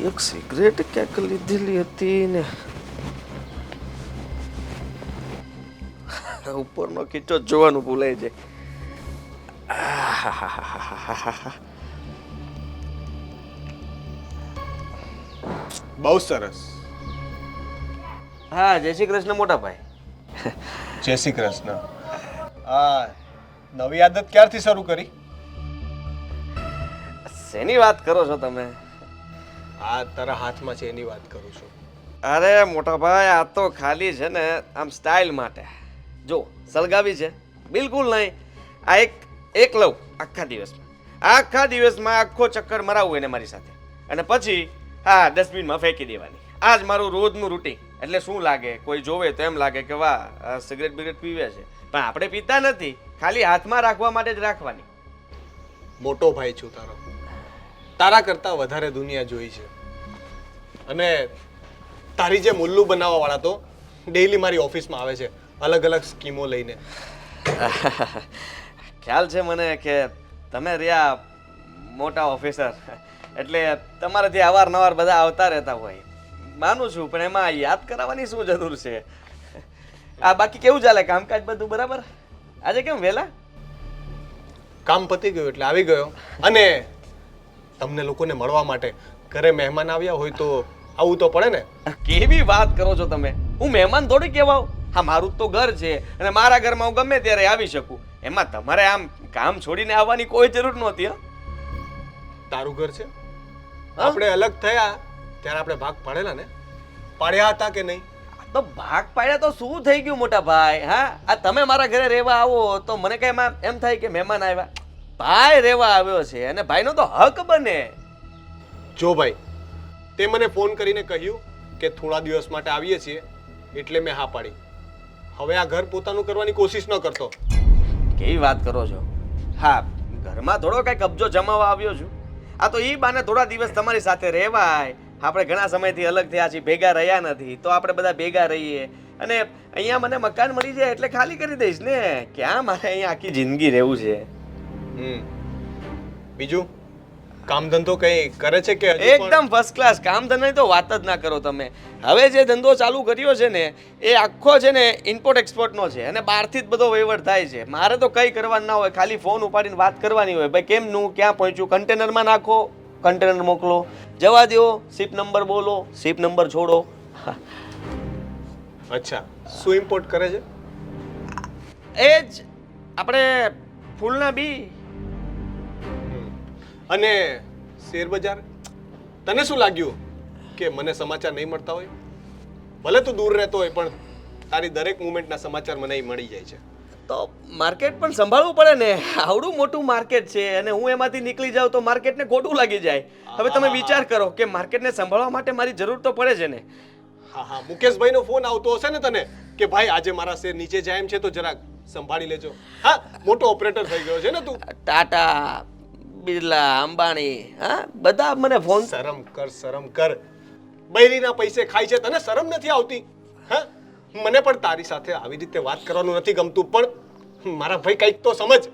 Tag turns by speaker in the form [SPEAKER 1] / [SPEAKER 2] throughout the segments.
[SPEAKER 1] એક સિગરેટ ક્યાંક લીધેલી હતી ને ઉપરનો ખીચો જોવાનું ભૂલાય છે.
[SPEAKER 2] બહુ સરસ.
[SPEAKER 1] હા, જય શ્રી કૃષ્ણ મોટા ભાઈ.
[SPEAKER 2] જય શ્રી કૃષ્ણ. આ નવી આદત ક્યારથી શરૂ કરી?
[SPEAKER 1] શેની વાત કરો છો તમે?
[SPEAKER 2] આ તારા હાથમાં છે એની વાત કરું છું.
[SPEAKER 1] અરે મોટા ભાઈ, આ તો ખાલી છે ને આમ સ્ટાઇલ માટે. જો સળગાવી છે બિલકુલ નહીં. આ એક લઉં આખા દિવસમાં આખો ચક્કર મરાવું એને મારી સાથે, અને પછી હા ડસ્ટબિનમાં ફેંકી દેવાની. આ જ મારું રોજનું રૂટીન. એટલે શું લાગે, કોઈ જોવે તો એમ લાગે કે વાહ સિગરેટ બિગરેટ પીવે છે, પણ આપણે પીતા નથી. ખાલી હાથમાં રાખવા માટે જ રાખવાની.
[SPEAKER 2] મોટો ભાઈ છું તારો. તારા કરતાં વધારે દુનિયા જોઈ છે. અને તારી જે મુલ્લુ બનાવવા વાળા તો ડેઈલી મારી ઓફિસમાં આવે છે અલગ અલગ સ્કીમો લઈને.
[SPEAKER 1] ખ્યાલ છે મને કે તમે રહ્યા મોટા ઓફિસર, એટલે તમારાથી અવારનવાર બધા આવતા રહેતા હોય. માનું છું, પણ એમાં યાદ કરાવવાની શું જરૂર છે? આ બાકી કેવું ચાલે, કામકાજ બધું બરાબર? આજે કેમ વહેલા?
[SPEAKER 2] કામ પતી ગયું એટલે આવી ગયો. અને તમને લોકોને મળવા માટે ઘરે મહેમાન આવ્યા હોય તો આવવું તો પડે ને.
[SPEAKER 1] કેવી વાત કરો છો તમે? હું મહેમાન થોડી કહેવાઉં. હા, મારું તો ઘર છે અને મારા ઘરમાં હું ગમે ત્યારે આવી શકું. એમાં તમારે આમ કામ છોડીને આવવાની કોઈ જરૂર નહોતી.
[SPEAKER 2] તારું ઘર છે. આપણે અલગ થયા ત્યારે આપણે ભાગ પાડેલા ને? પાડ્યા હતા કે નહીં?
[SPEAKER 1] તો ભાગ પાડ્યા તો શું થઈ ગયું મોટા ભાઈ? હા, આ તમે મારા ઘરે રહેવા આવો તો મને કઈ એમ થાય કે મહેમાન આવ્યા? ભાઈ રહેવા આવ્યો છે અને ભાઈનો તો હક બને.
[SPEAKER 2] જો ભાઈ, તે મને ફોન કરીને કહ્યું કે થોડા દિવસ માટે આવીએ છીએ એટલે મેં હા પાડી. હવે આ ઘર પોતાનું કરવાની કોશિશ ન કરતો.
[SPEAKER 1] કેવી વાત કરો છો? હા, ઘરમાં થોડો કઈ કબજો જમાવવા આવ્યો છું. આ તો ઈ બાને થોડા દિવસ તમારી સાથે રહેવાય. આપણે ઘણા સમયથી અલગ થયા છીએ, ભેગા રહ્યા નથી, તો આપણે બધા ભેગા રહીએ. અને અહીંયા મને મકાન મળી જાય એટલે ખાલી કરી દઈશ ને. ક્યાં મારે અહીંયા આખી જિંદગી રહેવું છે?
[SPEAKER 2] બીજું કામ ધંધો કઈ કરે છે કે?
[SPEAKER 1] એકદમ ફર્સ્ટ ક્લાસ. કામ ધંધાની તો વાત જ ના કરો તમે. હવે જે ધંધો ચાલુ કર્યો છે ને એ આખો છે ને ઇમ્પોર્ટ એક્સપોર્ટનો છે, અને બહારથી જ બધો વહીવટ થાય છે. મારે તો કંઈ કરવાનું ના હોય, ખાલી ફોન ઉપાડીને વાત કરવાની હોય. ભાઈ કેમનું, ક્યાં પહોંચ્યું, કન્ટેનરમાં નાખો, કન્ટેનર મોકલો, જવા દો, શિપ નંબર બોલો, શિપ નંબર છોડો.
[SPEAKER 2] અચ્છા, શું ઇમ્પોર્ટ કરે છે?
[SPEAKER 1] એ જ આપણે ફૂલના બી.
[SPEAKER 2] અને શેર બજાર, તને શું લાગ્યું કે મને સમાચાર નહીં મળતા હોય? ભલે તું દૂર રહેતો હોય પણ તારી દરેક મુવમેન્ટના સમાચાર મને મળી જાય છે.
[SPEAKER 1] તો માર્કેટ પણ સંભાળવું પડે ને. આવડું મોટું માર્કેટ છે અને હું એમાંથી નીકળી જાઉં તો માર્કેટને ખોટું લાગી જાય. હવે તમે વિચાર કરો કે માર્કેટને સંભાળવા માટે મારી જરૂર તો પડે છે ને.
[SPEAKER 2] હા, મુકેશભાઈનો ફોન આવતો હશે ને તને કે ભાઈ આજે મારા શેર નીચે જાય એમ છે તો જરાક સંભાળી લેજો. હા, મોટો ઓપરેટર થઈ ગયો છે ને તું.
[SPEAKER 1] ટાટા, બિરલા, અંબાણી, હા બધા મને ફોન.
[SPEAKER 2] શરમ કર. બૈરીના પૈસે ખાય છે, તને શરમ નથી આવતી? હા, મને પણ તારી સાથે આવી રીતે વાત કરવાનું નથી ગમતું, પણ મારા ભાઈ કંઈક તો સમજ.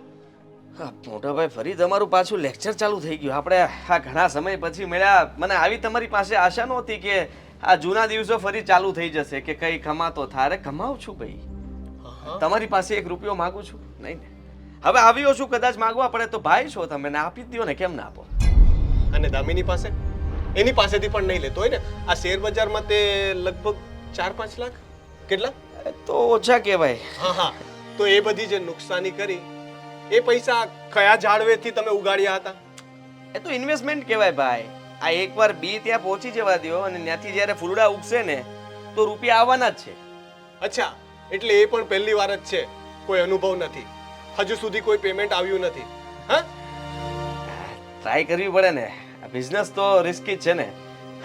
[SPEAKER 1] હા મોટા ભાઈ, ફરી તમારું પાછું લેક્ચર ચાલુ થઈ ગયું. આપણે આ ઘણા સમય પછી મળ્યા. મને આવી તમારી પાસે આશા નહોતી કે આ જૂના દિવસો ફરી ચાલુ થઈ જશે કે કઈ કમાતો થારે. કમાઉં છું ભાઈ, તમારી પાસે 1 રૂપિયો માંગુ છું નહીં ને. હવે આવ્યો છું, કદાચ માંગવા પડે તો ભાઈ છો તમે, ને આપી જ દો ને, કેમ ના આપો?
[SPEAKER 2] અને દામિની પાસે? એની પાસેથી પણ નહીં લેતો હોય ને. આ શેર બજારમાં તે લગભગ 4-5 લાખ કેટલા
[SPEAKER 1] તો ઓછા કહેવાય.
[SPEAKER 2] હા, તો એ બધી જે નુકસાની કરી એ પૈસા કયા ઝાડવેથી તમે ઉગાડ્યા હતા?
[SPEAKER 1] એ તો ઇન્વેસ્ટમેન્ટ કહેવાય ભાઈ. આ એકવાર બી ત્યાં પહોંચી જવા દો અને ત્યાંથી જ્યારે ફૂલડા ઉગશે ને તો રૂપિયા આવવાના જ છે.
[SPEAKER 2] અચ્છા, એટલે એ પણ પહેલી વાર જ છે, કોઈ અનુભવ નથી, હજુ સુધી કોઈ પેમેન્ટ આવ્યું નથી. હા,
[SPEAKER 1] ટ્રાય કરવી પડે ને. બિઝનેસ તો રિસ્કી જ છે ને.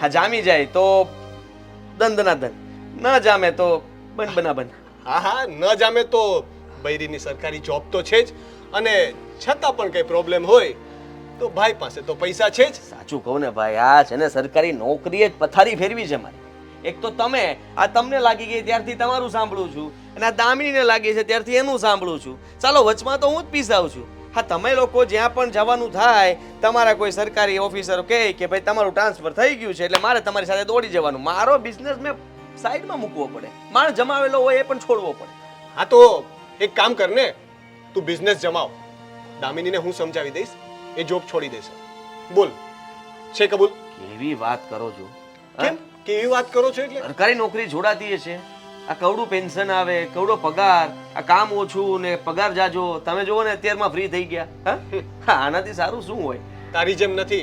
[SPEAKER 1] હા, જામી જાય તો દંડના દંડ, ન જામે તો બના બન.
[SPEAKER 2] હા, ન જામે તો બૈરીની સરકારી જોબ તો છે જ, અને છતાં પણ કઈ પ્રોબ્લેમ હોય તો ભાઈ પાસે તો પૈસા છે જ.
[SPEAKER 1] સાચું કહું ને ભાઈ, આ છે ને સરકારી નોકરીએ જ પથારી ફેરવી છે મારી. એક તો તમે, આ તમને લાગી ગઈ ત્યારથી તમારું સાંભળું છું, અને આ દામિનીને લાગી છે ત્યારથી એનું સાંભળું છું. ચાલો વચમાં તો હું જ પીસાઉં છું. હા તમે લોકો જ્યાં પણ જવાનું થાય તમારા કોઈ સરકારી ઓફિસરો કહે કે ભાઈ તમારું ટ્રાન્સફર થઈ ગયું છે એટલે મારે તમારી સાથે દોડી જવાનું. મારો બિઝનેસ મેં સાઈડમાં મૂકવો પડે, માણસ જમાવેલો હોય એ પણ છોડવો પડે.
[SPEAKER 2] હા તો એક કામ કર ને, તું બિઝનેસ જમાવ, દામિનીને હું સમજાવી દઈશ, એ જોબ છોડી દેશે. બોલ, છે કબૂલ?
[SPEAKER 1] કેવી વાત કરો છો?
[SPEAKER 2] કેમ કેવી વાત કરો છો? એટલે
[SPEAKER 1] સરકારી નોકરી છોડાતી છે, આ કવડું પેન્શન આવે, કવડો પગાર, આ કામ ઓછું ને પગાર જાજો. તમે જુઓ ને અત્યારમાં ફ્રી થઈ ગયા. હા, આનાથી સારું શું હોય?
[SPEAKER 2] તારી જેમ નથી,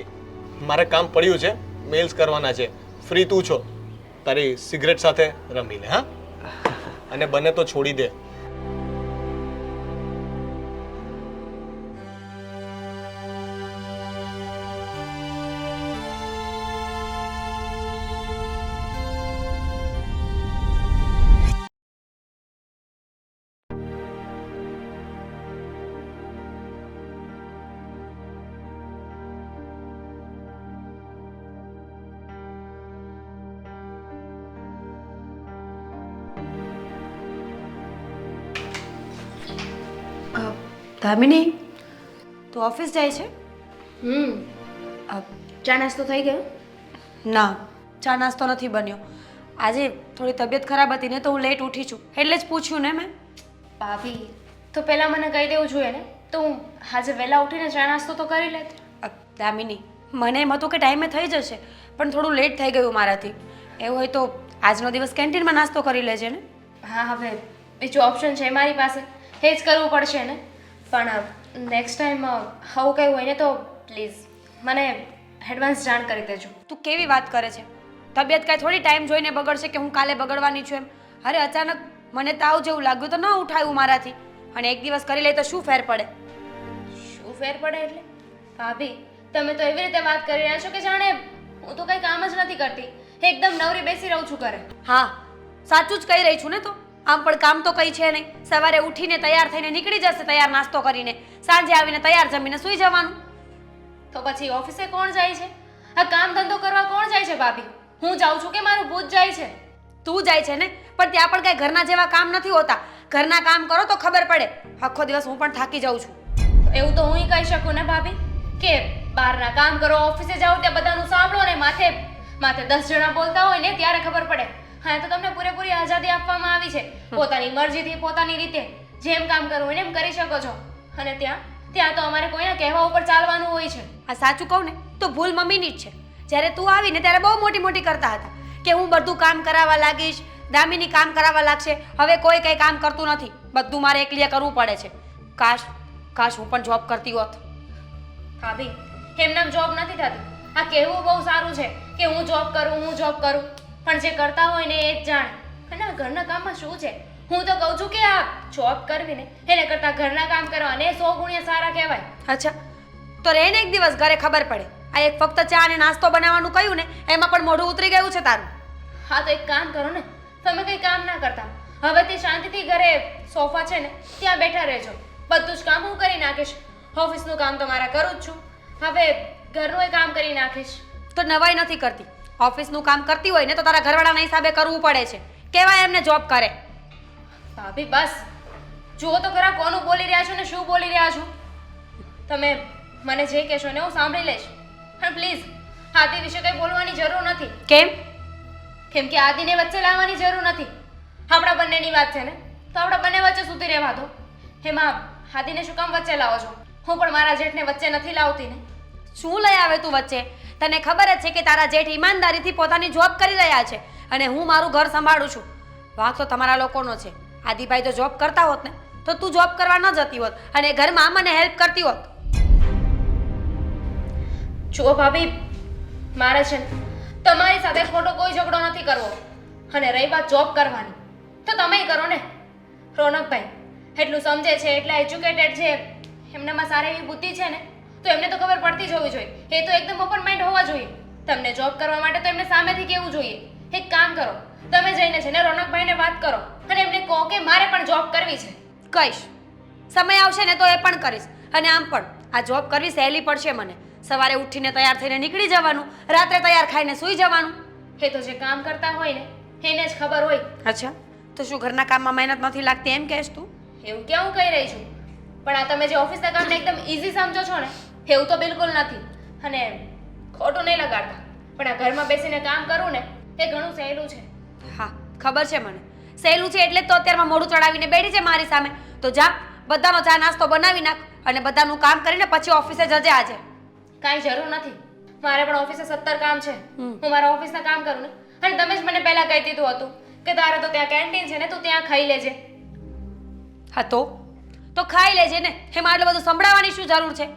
[SPEAKER 2] મારે કામ પડ્યું છે, મેલ્સ કરવાના છે. ફ્રી તું છો, તારી સિગરેટ સાથે રમી લે. હા, અને બને તો છોડી દે.
[SPEAKER 3] દામિની, તું ઓફિસ જાય છે?
[SPEAKER 4] ચા નાસ્તો થઈ ગયો?
[SPEAKER 3] ના, ચા નાસ્તો નથી બન્યો. આજે થોડી તબિયત ખરાબ હતી ને તો હું લેટ ઉઠી છું, એટલે જ પૂછ્યું ને મેં.
[SPEAKER 4] ભાભી, તો પહેલાં મને કહી દેવું જોઈએ ને, તો હું આજે વહેલા ઉઠીને ચા નાસ્તો તો કરી લેત.
[SPEAKER 3] દામિની, મને એમ હતું કે ટાઈમે થઈ જશે, પણ થોડું લેટ થઈ ગયું મારાથી. એવું હોય તો આજનો દિવસ કેન્ટીનમાં નાસ્તો કરી લેજે ને.
[SPEAKER 4] હા, હવે બીજો ઓપ્શન છે મારી પાસે, એ જ કરવું પડશે ને. પણ નેક્સ્ટ ટાઈમ આવું કંઈ હોય ને તો પ્લીઝ મને એડવાન્સ જાણ કરી દેજો.
[SPEAKER 3] તું કેવી વાત કરે છે? તબિયત કાંઈ થોડી ટાઈમ જોઈને બગડશે કે હું કાલે બગડવાની છું એમ. અરે અચાનક મને તાવ જેવું લાગ્યું તો ન ઉઠાયું મારાથી, અને એક દિવસ કરી લે તો શું ફેર પડે?
[SPEAKER 4] શું ફેર પડે એટલે? ભાભી, તમે તો એવી રીતે વાત કરી રહ્યા છો કે જાણે હું તો કંઈ કામ જ નથી કરતી, એકદમ નવરી બેસી રહું છું ઘરે.
[SPEAKER 3] હા, સાચું જ કહી રહી છું ને. તો આમ પણ કામ તો કંઈ છે નહીં. સવારે ઉઠીને તૈયાર થઈને નીકળી જશે, તૈયાર નાસ્તો કરીને, સાંજે આવીને તૈયાર જમીને સૂઈ જવાનું.
[SPEAKER 4] તો પછી ઓફિસે કોણ જાય છે? આ કામ ધંધો કરવા કોણ જાય છે ભાભી? હું જાઉં છું કે મારું ભૂત જાય છે?
[SPEAKER 3] તું જાય છે ને, પણ ત્યાં પણ કાંઈ ઘરના જેવા કામ નથી હોતા. ઘરના કામ કરો તો ખબર પડે. આખો દિવસ હું પણ થાકી જાઉં છું.
[SPEAKER 4] એવું તો હું કહી શકું ને ભાભી, કે બહારના કામ કરો, ઓફિસે જાઓ ત્યાં બધાનું સાંભળો ને માથે માથે 10 જણા બોલતા હોય ને ત્યારે ખબર પડે. હા, તો તમને પૂરેપૂરી આઝાદી આપવામાં આવી છે, પોતાની મરજીથી પોતાની રીતે જેમ કામ કરવું હોય ને એમ કરી શકો છો. અને ત્યાં તો અમારે કોઈના કહેવા ઉપર ચાલવાનું હોય છે.
[SPEAKER 3] આ સાચું કહું ને તો ભૂલ મમ્મીની જ છે. જ્યારે તું આવીને ત્યારે બહુ મોટી મોટી કરતા હતા કે હું બધું કામ કરાવવા લાગીશ, દામિની કામ કરાવવા લાગશે. હવે કોઈ કંઈ કામ કરતું નથી, બધું મારે એકલીએ કરવું પડે છે. કાશ હું પણ જોબ કરતી હોત.
[SPEAKER 4] ભાભી, એમનામ જોબ નથી થતી. આ કહેવું બહુ સારું છે કે હું જોબ કરું, પણ જે કરતા હોય ને એ જ જાણે. અને આ ઘરના કામમાં શું છે? હું તો કહું છું કે આ જોબ કરવી ને એને કરતાં ઘરના કામ કરવા ને 100 ગુણ્યા સારા કહેવાય.
[SPEAKER 3] અચ્છા, તો રહે ને એક દિવસ ઘરે ખબર પડે. આ એક ફક્ત ચા અને નાસ્તો બનાવવાનું કહ્યું ને એમાં પણ મોઢું ઉતરી ગયું છે તારું.
[SPEAKER 4] હા, તો એક કામ કરો ને, તમે કંઈ કામ ના કરતા, હવેથી શાંતિથી ઘરે સોફા છે ને ત્યાં બેઠા રહેજો. બધું જ કામ હું કરી નાખીશ. ઓફિસનું કામ તો મારા કરું જ છું, હવે ઘરનું કામ કરી નાખીશ.
[SPEAKER 3] તો નવાઈ નથી કરતી. ઓફિસનું કામ કરતી હોય ને તો તારા ઘરવાળાના હિસાબે કરવું પડે છે. કેવાય એમને જોબ કરે.
[SPEAKER 4] ભાભી બસ, જુઓ તો ખરા કોનું બોલી રહ્યા છો ને શું બોલી રહ્યા છો. તમે મને જે કહેશો ને હું સાંભળી લઈશ, પણ પ્લીઝ આદિ વિશે કંઈ બોલવાની જરૂર નથી. કેમ કે આદિને વચ્ચે લાવવાની જરૂર નથી. આપણા બંનેની વાત છે ને, તો આપણા બંને વચ્ચે સૂતી રહેવા દો. એમાં આદિને શું કામ વચ્ચે લાવો છો? હું પણ મારા જેઠને વચ્ચે નથી લાવતી ને.
[SPEAKER 3] શું લઈ આવે તું વચ્ચે? તને ખબર જ છે કે તારા જેઠ ઈમાનદારીથી પોતાની જોબ કરી રહ્યા છે અને હું મારું ઘર સંભાળું છું. વાંક તો તમારા લોકોનો છે. આદિભાઈ જો જોબ કરતા હોત ને તો તું જોબ કરવા ન જતી હોત અને ઘરમાં મને હેલ્પ કરતી હોત.
[SPEAKER 4] જુઓ ભાભી, મારે છે ને તમારી સાથે ખોટો કોઈ ઝઘડો નથી કરવો. અને રહી વાત જોબ કરવાની, તો તમે કરો ને. રોનકભાઈ એટલું સમજે છે, એટલા એજ્યુકેટેડ છે, એમનામાં સારી એવી બુદ્ધિ છે ને, તો એમને તો ખબર પડતી જ હોવી જોઈએ. એ તો એકદમ ઓપન માઇન્ડ હોવા જોઈએ. તમને જોબ કરવા માટે તો એમને સામેથી કહેવું જોઈએ. એક કામ કરો, તમે જઈને છે ને રોનકભાઈને વાત કરો અને એમને કહો કે મારે પણ જોબ કરવી છે.
[SPEAKER 3] કહીશ, સમય આવશે ને તો એ પણ કરીશ. અને આમ પણ આ જોબ કરવી સહેલી પડશે મને. સવારે ઉઠીને તૈયાર થઈને નીકળી જવાનું, રાત્રે તૈયાર ખાઈને સૂઈ જવાનું.
[SPEAKER 4] એ તો જે કામ કરતા હોય ને એને જ ખબર હોય.
[SPEAKER 3] અચ્છા, તો શું ઘરના કામમાં મહેનત નથી લાગતી એમ કહેશ તું?
[SPEAKER 4] એવું ક્યાં હું કહી રહી છું? પણ આ તમે જે ઓફિસના કામને એકદમ ઈઝી સમજો છો ને એવું તો બિલકુલ નથી. અને ખોટું નહીં લગાડતા, પણ આ ઘરમાં બેસીને કામ કરવું ને એ ઘણું સહેલું છે.
[SPEAKER 3] હા ખબર છે મને સહેલું છે એટલે જ તો અત્યારમાં મોઢું ચડાવીને બેઠી છે મારી સામે. તો જા બધાનો ચા નાસ્તો બનાવી નાખ અને બધાનું કામ કરીને પછી ઓફિસે જજે આજે.
[SPEAKER 4] કાંઈ જરૂર નથી, મારે પણ ઓફિસે 17 કામ છે. હું મારા ઓફિસના કામ કરું ને. અને તમે જ મને પહેલા કહી દીધું હતું કે તારે તો ત્યાં કેન્ટીન છે ને, તું ત્યાં ખાઈ લેજે.
[SPEAKER 3] હા તો ખાઈ લેજે ને, એમાં આટલું બધું સંભળાવવાની શું જરૂર છે?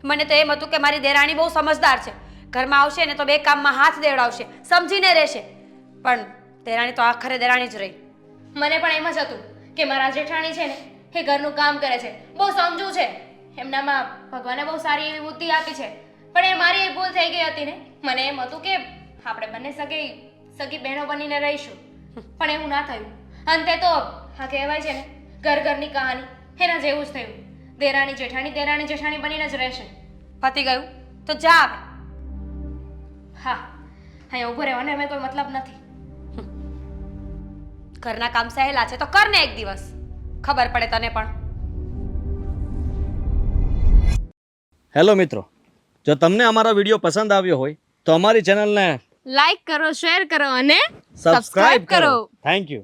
[SPEAKER 3] મને તો એમ હતું કે મારી દેરાણી બહુ સમજદાર છે, ઘરમાં આવશે ને તો બે કામમાં હાથ દેવડાવશે, સમજીને રહેશે. પણ દેરાણી તો આખરે દેરાણી જ રહી.
[SPEAKER 4] મને પણ એમ જ હતું કે મારા જેઠાણી છે ને એ ઘરનું કામ કરે છે, બહુ સમજુ છે, એમનામાં ભગવાને બહુ સારી એવી બુદ્ધિ આપી છે. પણ એ મારી એક ભૂલ થઈ ગઈ હતી ને. મને એમ હતું કે આપણે બંને સગી બહેનો બનીને રહીશું, પણ એવું ના થયું. અંતે તો આ કહેવાય છે ને ઘર ઘરની કહાની, એના જેવું જ થયું. દેરાણી જેઠાણી બનીને જ રહેશે.
[SPEAKER 3] પતી ગયું તો જા આવે.
[SPEAKER 4] હા, અહીંયા ઊભો રહેવાનો એમાં કોઈ મતલબ નથી.
[SPEAKER 3] ઘરના કામ સહેલા છે તો કર ને એક દિવસ, ખબર પડે તને પણ.
[SPEAKER 5] હેલો મિત્રો, જો તમને અમારો વિડીયો પસંદ આવ્યો હોય તો અમારી ચેનલને
[SPEAKER 4] લાઈક કરો, શેર કરો અને
[SPEAKER 5] સબસ્ક્રાઇબ કરો. Thank you.